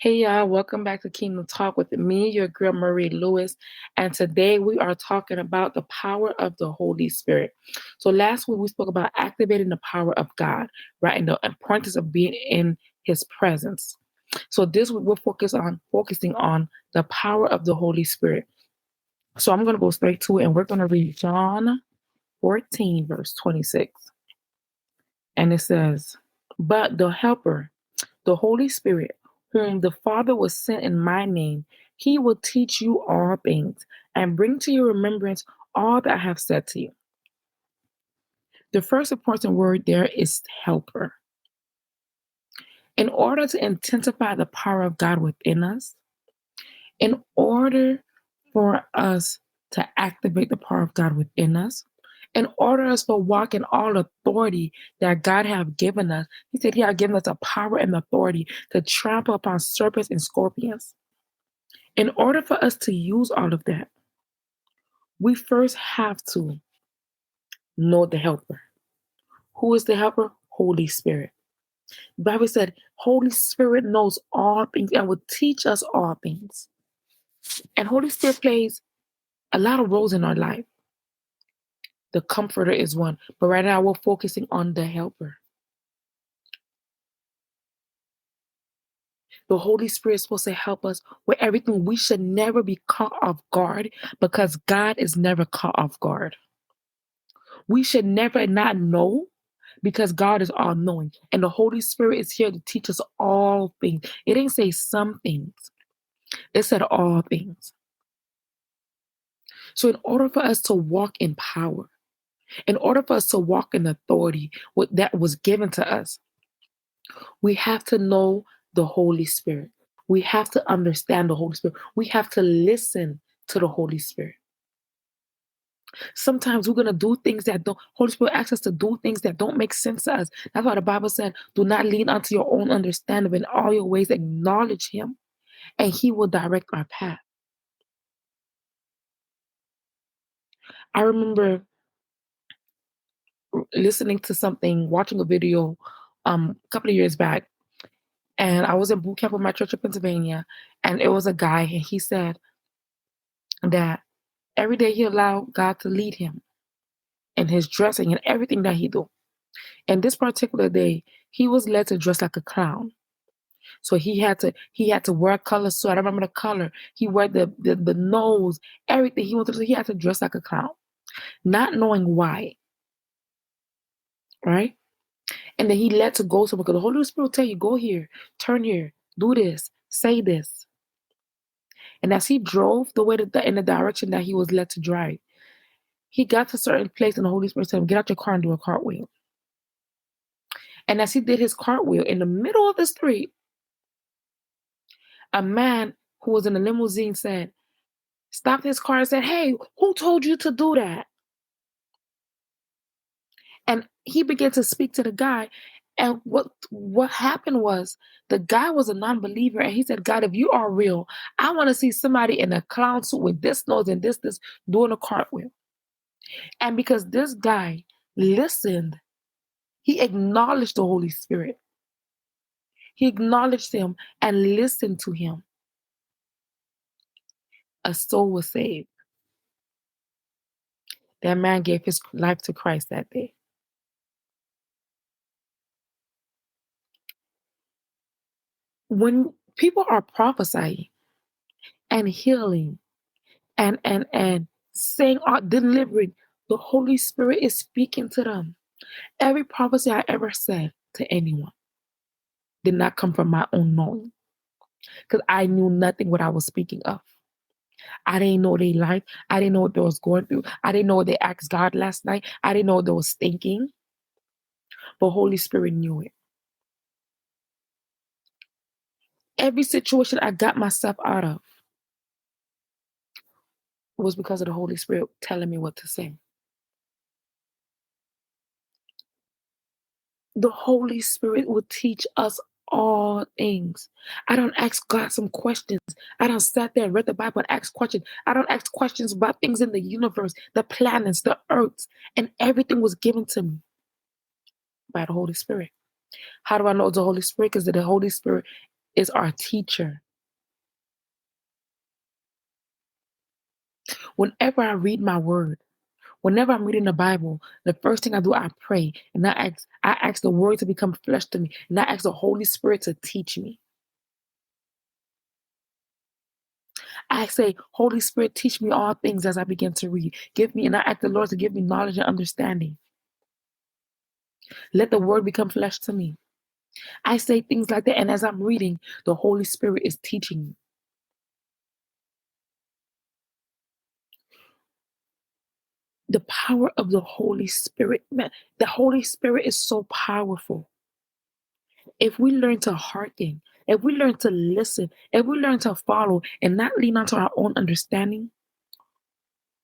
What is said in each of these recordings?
Hey y'all, welcome back to Kingdom Talk with me, your girl Marie Lewis. And today we are talking about the power of the Holy Spirit. So last week we spoke about activating the power of God, right? And the importance of being in his presence. So this week we're focusing on the power of the Holy Spirit. So I'm gonna go straight to it and we're gonna read John 14, verse 26. And it says, But the helper, the Holy Spirit, whom the Father will send in my name, he will teach you all things and bring to your remembrance all that I have said to you. The first important word there is helper. In order to intensify the power of God within us, in order for us to activate the power of God within us, in order for us to walk in all authority that God have given us, he said he has given us a power and authority to trample upon serpents and scorpions. In order for us to use all of that, we first have to know the helper. Who is the helper? Holy Spirit. The Bible said, Holy Spirit knows all things and will teach us all things. And Holy Spirit plays a lot of roles in our life. The comforter is one, but right now we're focusing on the helper. The Holy Spirit is supposed to help us with everything. We should never be caught off guard because God is never caught off guard. We should never not know because God is all knowing. And the Holy Spirit is here to teach us all things. It didn't say some things, it said all things. So, in order for us to walk in power, in order for us to walk in authority, what that was given to us, we have to know the Holy Spirit. We have to understand the Holy Spirit. We have to listen to the Holy Spirit. Sometimes we're going to do things that don't, Holy Spirit asks us to do things that don't make sense to us. That's why the Bible said, do not lean onto your own understanding, but in all your ways acknowledge him, and he will direct our path. I remember listening to something, watching a video a couple of years back, and I was in boot camp with my church in Pennsylvania, and it was a guy, and he said that every day he allowed God to lead him in his dressing and everything that he do. And this particular day, he was led to dress like a clown. So he had to wear a color suit. I remember the color. He wore the nose, everything. He had to dress like a clown, not knowing why. Right? And then he led to go somewhere because the Holy Spirit will tell you, go here, turn here, do this, say this. And as he drove in the direction that he was led to drive, he got to a certain place and the Holy Spirit said, get out your car and do a cartwheel. And as he did his cartwheel in the middle of the street, a man who was in a limousine stopped his car and said, hey, who told you to do that? And he began to speak to the guy. And what happened was the guy was a non-believer. And he said, God, if you are real, I want to see somebody in a clown suit with this nose and this doing a cartwheel. And because this guy listened, he acknowledged the Holy Spirit. He acknowledged him and listened to him. A soul was saved. That man gave his life to Christ that day. When people are prophesying and healing and saying delivering, the Holy Spirit is speaking to them. Every prophecy I ever said to anyone did not come from my own knowing, because I knew nothing what I was speaking of. I didn't know their life. I didn't know what they was going through. I didn't know what they asked God last night. I didn't know what they was thinking. But Holy Spirit knew it. Every situation I got myself out of was because of the Holy Spirit telling me what to say. The Holy Spirit will teach us all things. I don't ask God some questions. I don't sat there and read the Bible and ask questions. I don't ask questions about things in the universe, the planets, the earths, and everything was given to me by the Holy Spirit. How do I know it's the Holy Spirit? Because the Holy Spirit is our teacher. Whenever I read my word, whenever I'm reading the Bible, the first thing I do, I pray and I ask the word to become flesh to me, and I ask the Holy Spirit to teach me. I say, Holy Spirit, teach me all things as I begin to read. Give me, and I ask the Lord to give me knowledge and understanding. Let the word become flesh to me. I say things like that, and as I'm reading, the Holy Spirit is teaching me. The power of the Holy Spirit, man, the Holy Spirit is so powerful. If we learn to hearken, if we learn to listen, if we learn to follow and not lean onto our own understanding,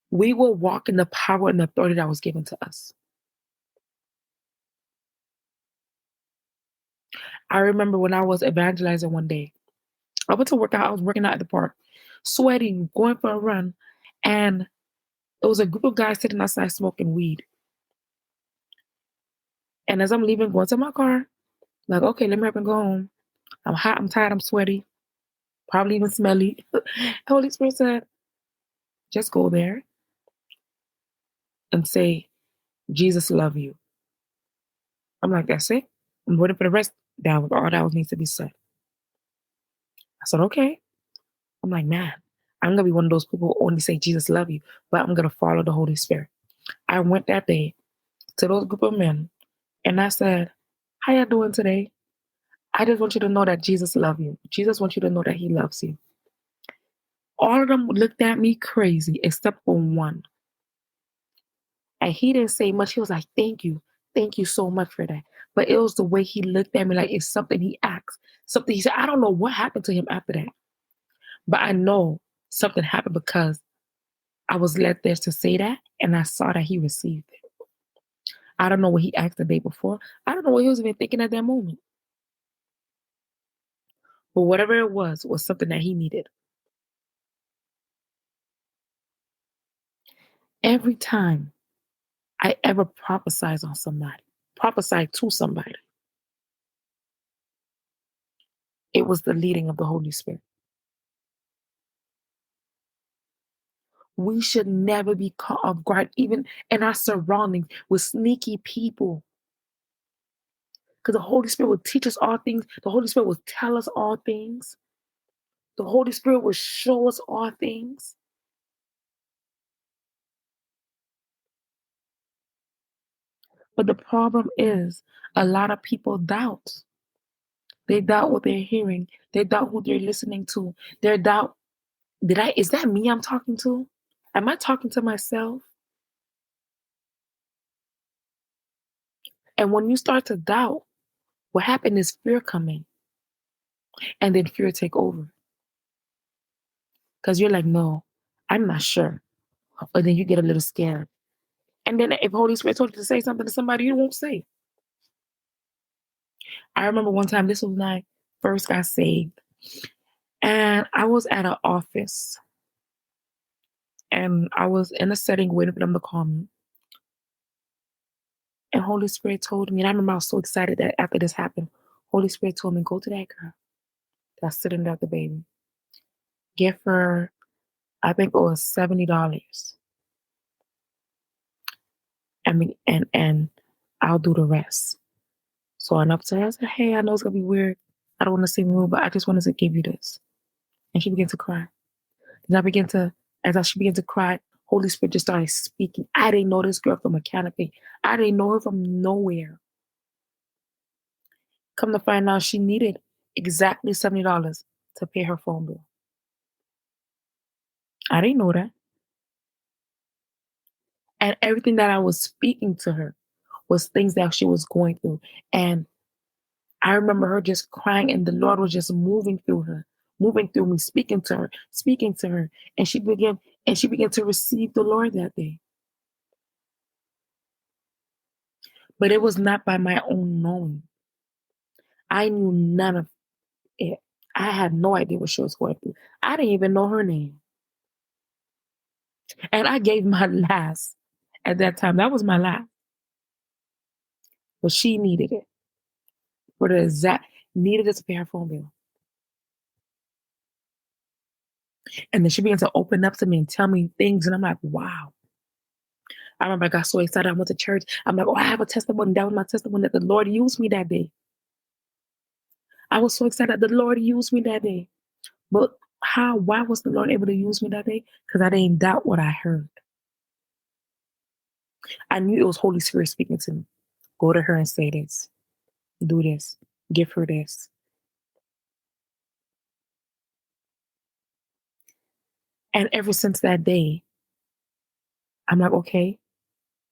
we will walk in the power and authority that was given to us. I remember when I was evangelizing one day, I went to work out, I was working out at the park, sweating, going for a run, and it was a group of guys sitting outside smoking weed. And as I'm leaving, going to my car, like, okay, let me up and go home. I'm hot, I'm tired, I'm sweaty, probably even smelly. Holy Spirit said, just go there and say, Jesus love you. I'm like, that's it. I'm waiting for the rest down with all that needs to be said. I said, okay. I'm like, man, I'm gonna be one of those people who only say Jesus love you, but I'm gonna follow the Holy Spirit. I went that day to those group of men and I said, how y'all doing today? I just want you to know that Jesus love you. Jesus wants you to know that he loves you. All of them looked at me crazy except for one. And he didn't say much. He was like, thank you. Thank you so much for that. But it was the way he looked at me like it's something he asked. Something he said. I don't know what happened to him after that. But I know something happened because I was led there to say that. And I saw that he received it. I don't know what he asked the day before. I don't know what he was even thinking at that moment. But whatever it was something that he needed. Every time I ever prophesied on somebody, prophesied to somebody, it was the leading of the Holy Spirit. We should never be caught off guard, even in our surroundings with sneaky people. Because the Holy Spirit will teach us all things. The Holy Spirit will tell us all things. The Holy Spirit will show us all things. But the problem is a lot of people doubt. They doubt what they're hearing. They doubt who they're listening to. They doubt, is that me I'm talking to? Am I talking to myself? And when you start to doubt, what happened is fear coming, and then fear take over. Because you're like, no, I'm not sure. Or then you get a little scared. And then if Holy Spirit told you to say something to somebody, you won't say. I remember one time, this was when I first got saved. And I was at an office. And I was in a setting waiting for them to call me. And Holy Spirit told me, and I remember I was so excited that after this happened, Holy Spirit told me, go to that girl that's sitting there with the baby. Give her, I think it was $70. And I'll do the rest. So I went up to her, I said, hey, I know it's gonna be weird. I don't want to seem rude, but I just wanted to give you this. And she began to cry. And she began to cry, Holy Spirit just started speaking. I didn't know this girl from a canopy. I didn't know her from nowhere. Come to find out she needed exactly $70 to pay her phone bill. I didn't know that. And everything that I was speaking to her was things that she was going through. And I remember her just crying, and the Lord was just moving through her, moving through me, speaking to her, speaking to her. And she began to receive the Lord that day. But it was not by my own knowing. I knew none of it. I had no idea what she was going through. I didn't even know her name. And I gave my last at that time. That was my last. But she needed it. For the exact needed it to pay her phone bill. And then she began to open up to me and tell me things. And I'm like, wow. I remember I got so excited. I went to church. I'm like, oh, I have a testimony. That was my testimony that the Lord used me that day. I was so excited that the Lord used me that day. But why was the Lord able to use me that day? Because I didn't doubt what I heard. I knew it was Holy Spirit speaking to me. Go to her and say this, do this, give her this. And ever since that day, I'm like, okay,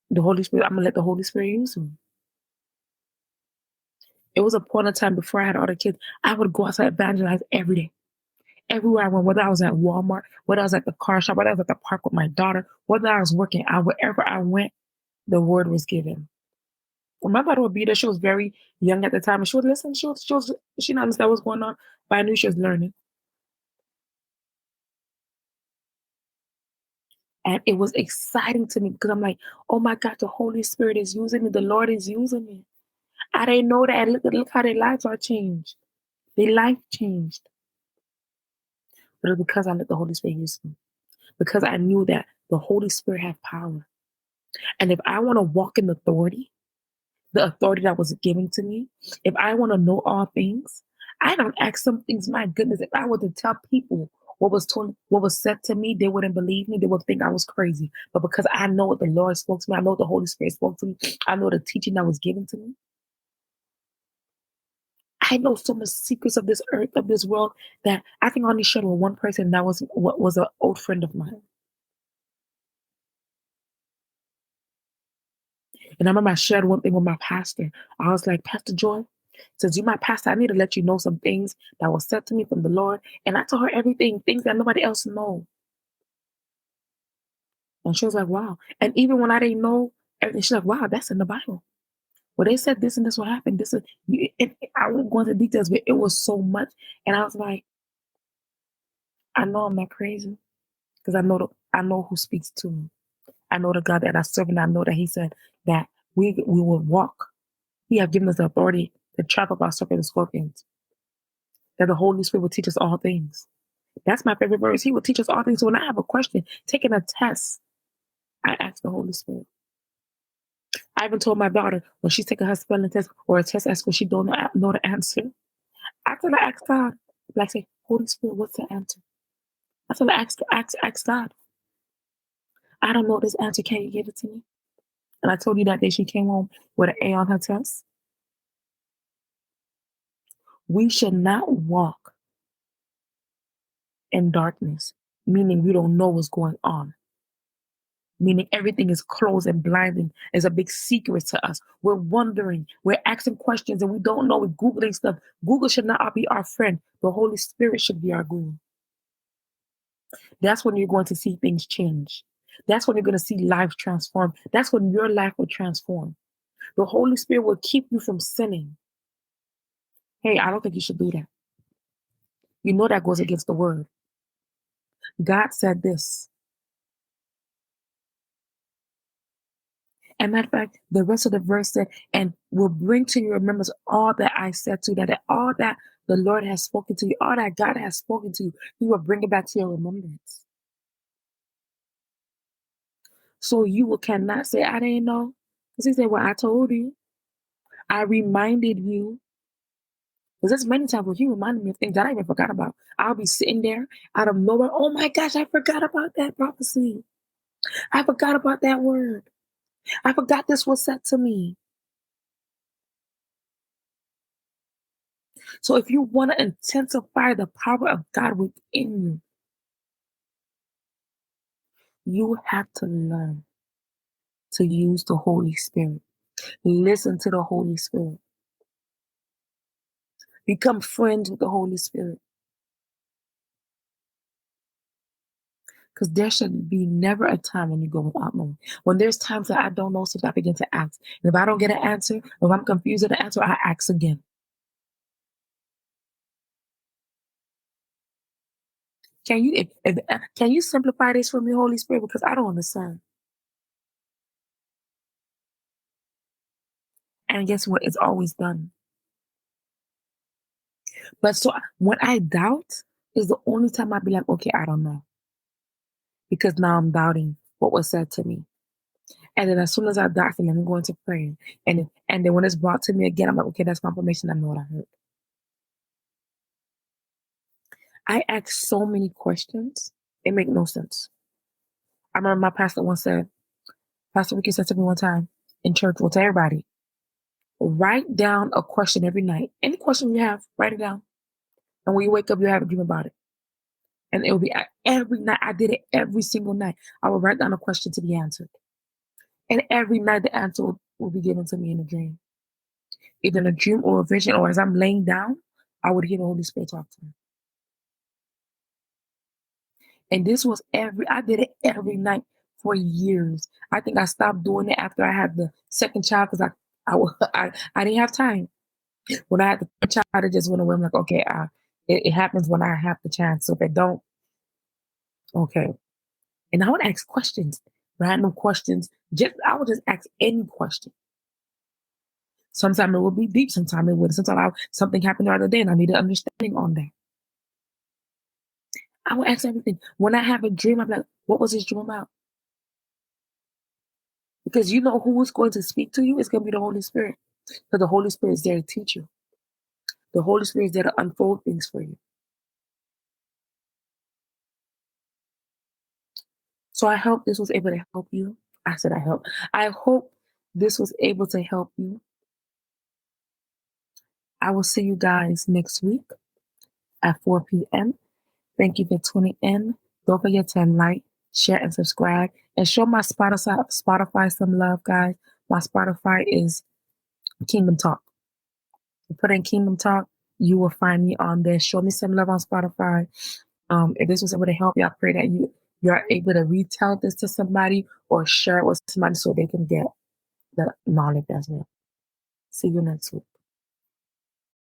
the Holy Spirit, I'm gonna let the Holy Spirit use me. It was a point of time before I had all the kids, I would go outside evangelize every day. Everywhere I went, whether I was at Walmart, whether I was at the car shop, whether I was at the park with my daughter, whether I was working out, wherever I went, the word was given. Well, my daughter would be there. She was very young at the time, and she would listen. She didn't understand what's going on, but I knew she was learning. And it was exciting to me because I'm like, oh my God, the Holy Spirit is using me. The Lord is using me. I didn't know that. And look how their lives are changed. Their life changed. But it was because I let the Holy Spirit use me. Because I knew that the Holy Spirit had power. And if I want to walk in authority, the authority that was given to me, if I want to know all things, I don't ask some things. My goodness, if I were to tell people what was said to me, they wouldn't believe me. They would think I was crazy. But because I know what the Lord spoke to me, I know what the Holy Spirit spoke to me, I know the teaching that was given to me. I know so much secrets of this earth, of this world, that I think I only shared with one person. That was what was an old friend of mine. And I remember I shared one thing with my pastor. I was like, Pastor Joy, since you're my pastor, I need to let you know some things that was said to me from the Lord. And I told her everything, things that nobody else know. And she was like, wow. And even when I didn't know everything, she's like, wow, that's in the Bible. Well, they said this and this will happen. This is, I won't go into details, but it was so much. And I was like, I know I'm not crazy because I know who speaks to me. I know the God that I serve, and I know that He said that we will walk. He have given us the authority to trample about serpents and scorpions. That the Holy Spirit will teach us all things. That's my favorite verse. He will teach us all things. So when I have a question, taking a test, I ask the Holy Spirit. I even told my daughter when she's taking her spelling test or a test ask when she don't know the answer. I tell her ask God. Like say, Holy Spirit, what's the answer? I tell her ask God. I don't know this answer. Can you give it to me? And I told you that day she came home with an A on her test. We should not walk in darkness, meaning we don't know what's going on. Meaning everything is closed and blinding is a big secret to us. We're wondering, we're asking questions and we don't know, we're Googling stuff. Google should not be our friend. The Holy Spirit should be our Google. That's when you're going to see things change. That's when you're going to see life transform. That's when your life will transform. The Holy Spirit will keep you from sinning. Hey, I don't think you should do that. You know that goes against the word. God said this. And matter of fact, the rest of the verse said, and will bring to your remembrance all that I said to you, that all that the Lord has spoken to you, all that God has spoken to you, He will bring it back to your remembrance. So you cannot say, I didn't know. Because He said, well, I told you. I reminded you. Because there's many times when He reminded me of things that I even forgot about. I'll be sitting there out of nowhere. Oh my gosh, I forgot about that prophecy. I forgot about that word. I forgot this was said to me. So if you want to intensify the power of God within you, you have to learn to use the Holy Spirit. Listen to the Holy Spirit. Become friends with the Holy Spirit. Because there should be never a time when you go without knowing. When there's times that I don't know something, I begin to ask. And if I don't get an answer, or if I'm confused at the answer, I ask again. Can you simplify this for me, Holy Spirit? Because I don't understand. And guess what? It's always done. But so when I doubt, is the only time I'd be like, okay, I don't know. Because now I'm doubting what was said to me. And then as soon as I doubt, let me go into prayer. And then when it's brought to me again, I'm like, okay, that's confirmation. I know what I heard. I ask so many questions. It make no sense. I remember my pastor once said, Pastor Ricky said to me one time in church, well, to everybody, write down a question every night. Any question you have, write it down. And when you wake up, you have a dream about it. And it will be every night. I did it every single night. I would write down a question to be answered. And every night the answer will be given to me in a dream. Either in a dream or a vision, or as I'm laying down, I would hear the Holy Spirit talk to me. And this was I did it every night for years. I think I stopped doing it after I had the second child because I didn't have time. When I had the third child, it just went away. I'm like, okay, it happens when I have the chance. So if I don't, okay. And I would ask questions, random questions. I would just ask any question. Sometimes it would be deep. Sometimes it would. Something happened the other day and I need an understanding on that. I would ask everything. When I have a dream, I'm like, what was this dream about? Because you know who is going to speak to you? It's going to be the Holy Spirit. Because the Holy Spirit is there to teach you. The Holy Spirit is there to unfold things for you. So I hope this was able to help you. I said I hope. I hope this was able to help you. I will see you guys next week at 4 p.m. Thank you for tuning in. Don't forget to like, share, and subscribe. And show my Spotify some love, guys. My Spotify is Kingdom Talk. You put in Kingdom Talk, you will find me on there. Show me some love on Spotify. If this was able to help you, I pray that you're able to retell this to somebody or share it with somebody so they can get the knowledge as well. See you next week.